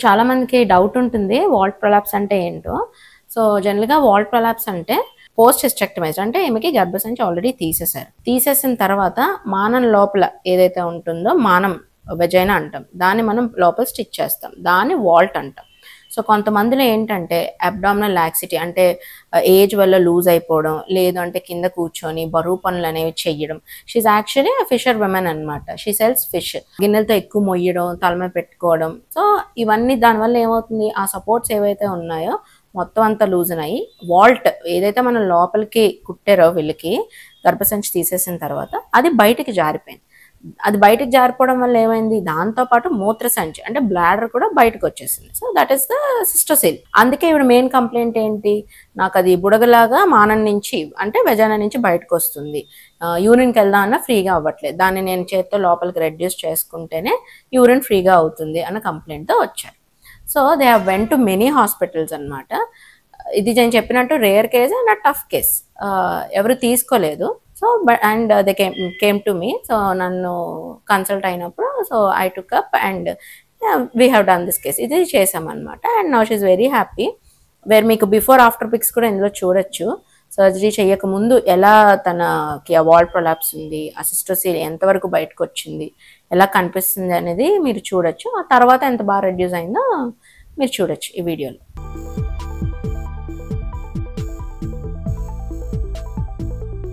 చాలా మందికి డౌట్ ఉంటుంది వాల్ట్ ప్రొలాప్స్ అంటే ఏంటో. సో జనరల్గా వాల్ట్ ప్రొలాప్స్ అంటే పోస్ట్ హిస్టెక్టమైజ్, అంటే ఈమెకి గర్భసంచి ఆల్రెడీ తీసేశారు. తీసేసిన తర్వాత మానం లోపల ఏదైతే ఉంటుందో మానం వెజైనా అంటాం, దాన్ని మనం లోపల స్టిచ్ చేస్తాం, దాన్ని వాల్ట్ అంటాం. సో కొంతమందిలో ఏంటంటే అబ్డామినల్ లాక్సిటీ, అంటే ఏజ్ వల్ల లూజ్ అయిపోవడం, లేదు అంటే కింద కూర్చొని బరువు పనులు అనేవి చెయ్యడం. షీఈ్ యాక్చువల్లీ ఫిషర్ విమెన్ అనమాట. She sells fish. గిన్నెలతో ఎక్కువ మొయ్యడం, తలమే పెట్టుకోవడం. సో ఇవన్నీ దానివల్ల ఏమవుతుంది, ఆ సపోర్ట్స్ ఏవైతే ఉన్నాయో మొత్తం అంతా లూజన్ అయ్యి వాల్ట్ ఏదైతే మనం లోపలికి కుట్టారో వీళ్ళకి గర్భసంచి తీసేసిన తర్వాత అది బయటికి జారిపోయింది. అది బయటకు జారిపోవడం వల్ల ఏమైంది, దాంతోపాటు మూత్ర సంచి అంటే బ్లాడర్ కూడా బయటకు వచ్చేసింది. So that is the cystocele. అందుకే ఇప్పుడు మెయిన్ కంప్లైంట్ ఏంటి, నాకు అది బుడగలాగా మానం నుంచి అంటే వెజానా నుంచి బయటకు వస్తుంది, యూరిన్కి వెళ్దామన్నా ఫ్రీగా అవ్వట్లేదు, దాన్ని నేను చేత్తో లోపలికి రెడ్యూస్ చేసుకుంటేనే యూరిన్ ఫ్రీగా అవుతుంది అన్న కంప్లైంట్తో వచ్చారు. So they have went to many hospitals అనమాట. ఇది నేను చెప్పినట్టు rare case and tough case, ఎవరు తీసుకోలేదు. So and they came to me. So నన్ను కన్సల్ట్ అయినప్పుడు so I took up and we have done this case, ఇది చేసామన్నమాట. And now she is very happy. Where మీకు బిఫోర్ ఆఫ్టర్ పిక్స్ కూడా ఇందులో చూడొచ్చు. సర్జరీ చేయక ముందు ఎలా తనకి ఆ వాల్ట్ ప్రొలాప్స్ ఉంది, ఆ సిస్టోసిల్ ఎంతవరకు బయటకు వచ్చింది, ఎలా కనిపిస్తుంది అనేది మీరు చూడొచ్చు. ఆ తర్వాత ఎంత బాగా రెడ్యూస్ అయిందో మీరు చూడొచ్చు ఈ వీడియోలో.